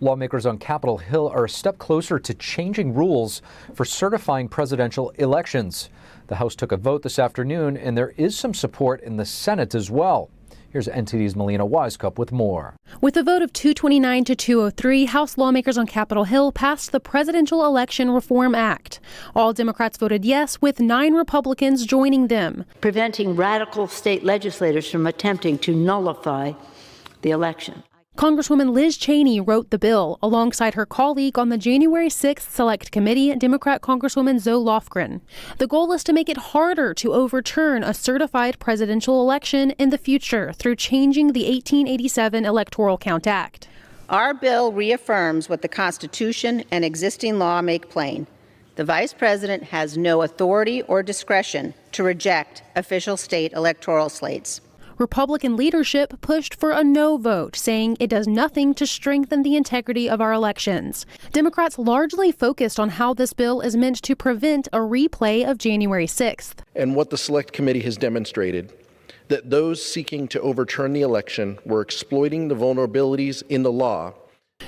Lawmakers on Capitol Hill are a step closer to changing rules for certifying presidential elections. The House took a vote this afternoon, and there is some support in the Senate as well. Here's NTD's Melina Wisecup with more. With a vote of 229 to 203, House lawmakers on Capitol Hill passed the Presidential Election Reform Act. All Democrats voted yes, with 9 Republicans joining them. Preventing radical state legislators from attempting to nullify the election. Congresswoman Liz Cheney wrote the bill alongside her colleague on the January 6th Select Committee, Democrat Congresswoman Zoe Lofgren. The goal is to make it harder to overturn a certified presidential election in the future through changing the 1887 Electoral Count Act. Our bill reaffirms what the Constitution and existing law make plain. The Vice President has no authority or discretion to reject official state electoral slates. Republican leadership pushed for a no vote, saying it does nothing to strengthen the integrity of our elections. Democrats largely focused on how this bill is meant to prevent a replay of January 6th. And what the Select Committee has demonstrated, that those seeking to overturn the election were exploiting the vulnerabilities in the law.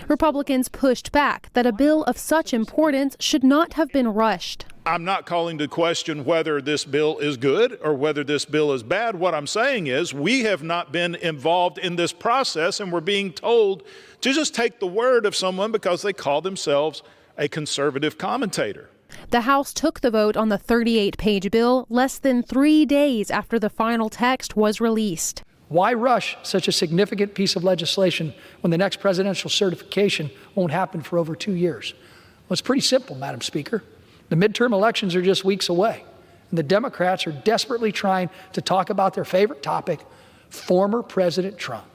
Republicans pushed back that a bill of such importance should not have been rushed. I'm not calling to question whether this bill is good or whether this bill is bad. What I'm saying is we have not been involved in this process, and we're being told to just take the word of someone because they call themselves a conservative commentator. The House took the vote on the 38-page bill less than 3 days after the final text was released. Why rush such a significant piece of legislation when the next presidential certification won't happen for over 2 years? Well, it's pretty simple, Madam Speaker. The midterm elections are just weeks away, and the Democrats are desperately trying to talk about their favorite topic, former President Trump.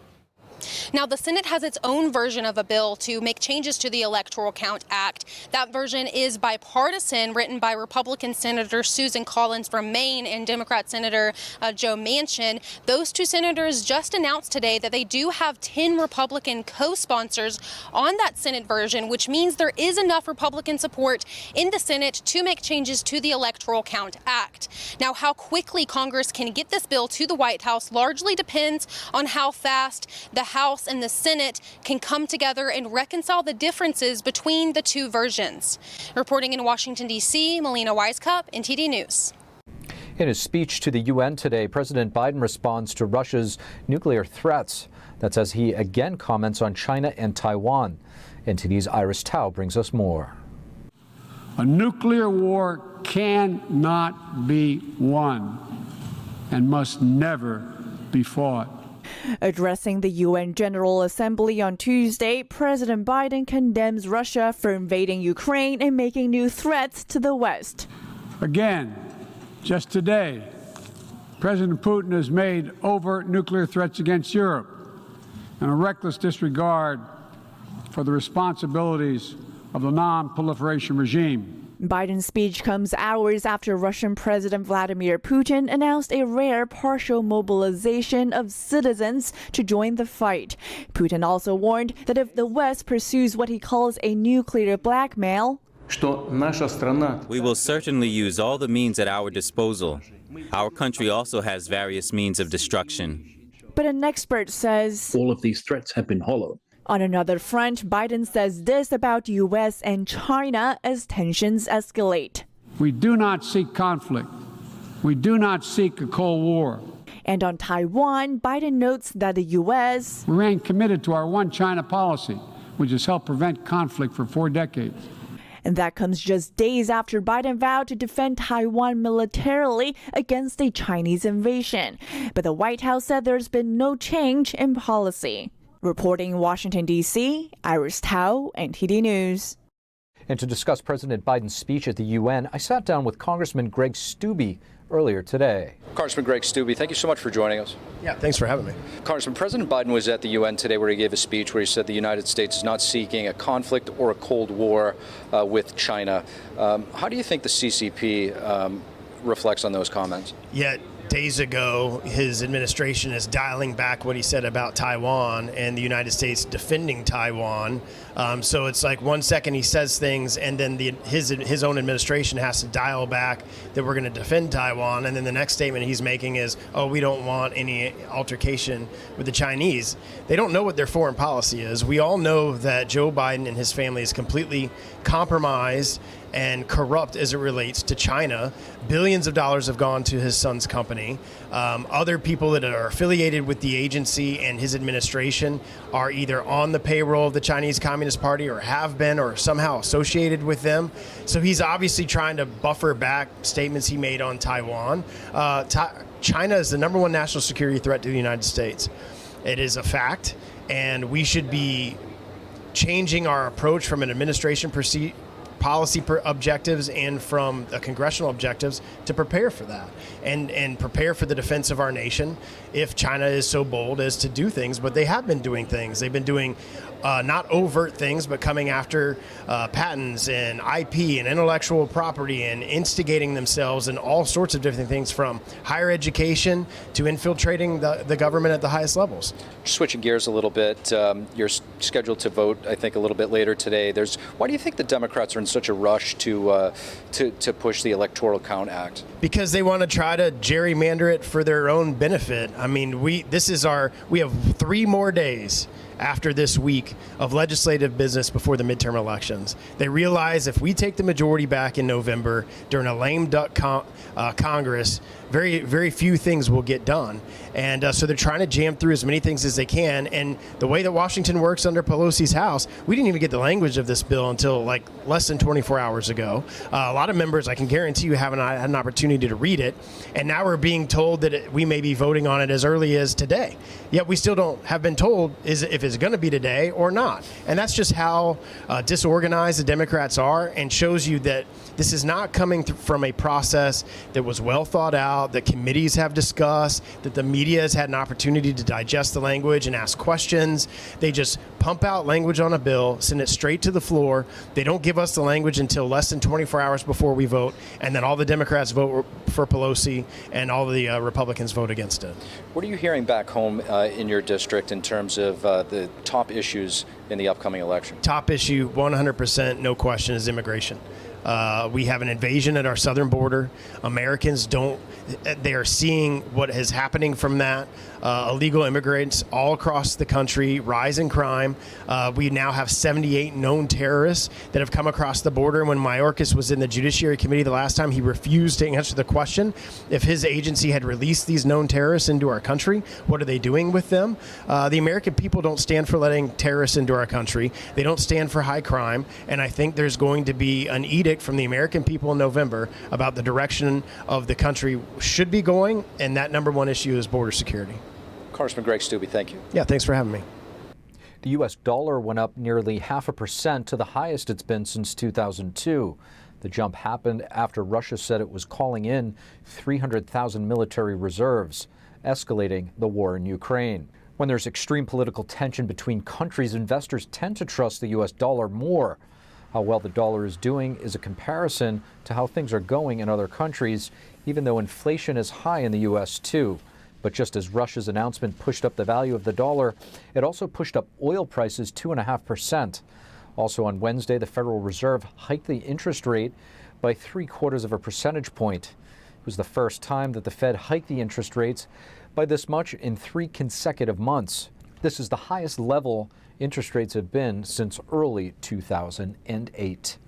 Now, the Senate has its own version of a bill to make changes to the Electoral Count Act. That version is bipartisan, written by Republican Senator Susan Collins from Maine and Democrat Senator Joe Manchin. Those two senators just announced today that they do have 10 Republican co-sponsors on that Senate version, which means there is enough Republican support in the Senate to make changes to the Electoral Count Act. Now, how quickly Congress can get this bill to the White House largely depends on how fast the House and the Senate can come together and reconcile the differences between the two versions. Reporting in Washington, D.C., Melina Wisecup, NTD News. In his speech to the UN today, President Biden responds to Russia's nuclear threats. That's as he again comments on China and Taiwan. NTD's Iris Tao brings us more. A nuclear war cannot be won and must never be fought. Addressing the UN General Assembly on Tuesday, President Biden condemns Russia for invading Ukraine and making new threats to the West. Again, just today, President Putin has made overt nuclear threats against Europe and a reckless disregard for the responsibilities of the non-proliferation regime. Biden's speech comes hours after Russian President Vladimir Putin announced a rare partial mobilization of citizens to join the fight. Putin also warned that if the West pursues what he calls a nuclear blackmail, we will certainly use all the means at our disposal. Our country also has various means of destruction. But an expert says all of these threats have been hollow. On another front, Biden says this about U.S. and China as tensions escalate. We do not seek conflict. We do not seek a Cold War. And on Taiwan, Biden notes that the U.S. remain committed to our one China policy, which has helped prevent conflict for 4 decades. And that comes just days after Biden vowed to defend Taiwan militarily against a Chinese invasion. But the White House said there's been no change in policy. Reporting in Washington, D.C., Iris Tao, NTD News. And to discuss President Biden's speech at the UN, I sat down with Congressman Greg Steube earlier today. Congressman Greg Steube, thank you so much for joining us. Yeah, thanks for having me. Congressman, President Biden was at the UN today where he gave a speech where he said the United States is not seeking a conflict or a Cold War with China. How do you think the CCP reflects on those comments? Yeah, days ago, his administration is dialing back what he said about Taiwan and the United States defending Taiwan. So it's like 1 second he says things, and then his own administration has to dial back that we're going to defend Taiwan, and then the next statement he's making is, oh, we don't want any altercation with the Chinese. They don't know what their foreign policy is. We all know that Joe Biden and his family is completely compromised and corrupt as it relates to China. Billions of dollars have gone to his son's company. Other people that are affiliated with the agency and his administration are either on the payroll of the Chinese Communist Party or have been or somehow associated with them. So he's obviously trying to buffer back statements he made on Taiwan. China is the number one national security threat to the United States. It is a fact, and we should be changing our approach from an administration policy objectives and from the congressional objectives to prepare for that and prepare for the defense of our nation if China is so bold as to do things. But they have been doing things. They've been doing not overt things, but coming after patents and IP and intellectual property and instigating themselves in all sorts of different things, from higher education to infiltrating the government at the highest levels. Switching gears a little bit, you're scheduled to vote, I think, a little bit later today. Why do you think the Democrats are in such a rush to push the Electoral Count Act? Because they want to try to gerrymander it for their own benefit. I mean, we have 3 more days after this week of legislative business before the midterm elections. They realize if we take the majority back in November during a lame duck Congress, very, very few things will get done. And so they're trying to jam through as many things as they can. And the way that Washington works under Pelosi's House, we didn't even get the language of this bill until like less than 24 hours ago. A lot of members, I can guarantee you, haven't had an opportunity to read it. And now we're being told that we may be voting on it as early as today. Yet we still have been told if it's going to be today or not. And that's just how disorganized the Democrats are, and shows you that this is not coming from a process that was well thought out, that committees have discussed, that the media has had an opportunity to digest the language and ask questions. They just pump out language on a bill, send it straight to the floor. They don't give us the language until less than 24 hours before we vote, and then all the Democrats vote for Pelosi and all the Republicans vote against it. What are you hearing back home in your district in terms of the top issues in the upcoming election? Top issue, 100%, no question, is immigration. We have an invasion at our southern border. Americans they are seeing what is happening from that. Illegal immigrants all across the country, rise in crime. We now have 78 known terrorists that have come across the border. When Mayorkas was in the Judiciary Committee the last time, he refused to answer the question if his agency had released these known terrorists into our country. What are they doing with them? The American people don't stand for letting terrorists into our country. They don't stand for high crime. And I think there's going to be an edict from the American people in November about the direction of the country should be going. And that number one issue is border security. Congressman Greg Steube, thank you. Yeah, thanks for having me. The U.S. dollar went up nearly 0.5% to the highest it's been since 2002. The jump happened after Russia said it was calling in 300,000 military reserves, escalating the war in Ukraine. When there's extreme political tension between countries, investors tend to trust the U.S. dollar more. How well the dollar is doing is a comparison to how things are going in other countries, even though inflation is high in the U.S. too. But just as Russia's announcement pushed up the value of the dollar, it also pushed up oil prices 2.5%. Also on Wednesday, the Federal Reserve hiked the interest rate by 0.75 percentage point. It was the first time that the Fed hiked the interest rates by this much in 3 consecutive months. This is the highest level interest rates have been since early 2008.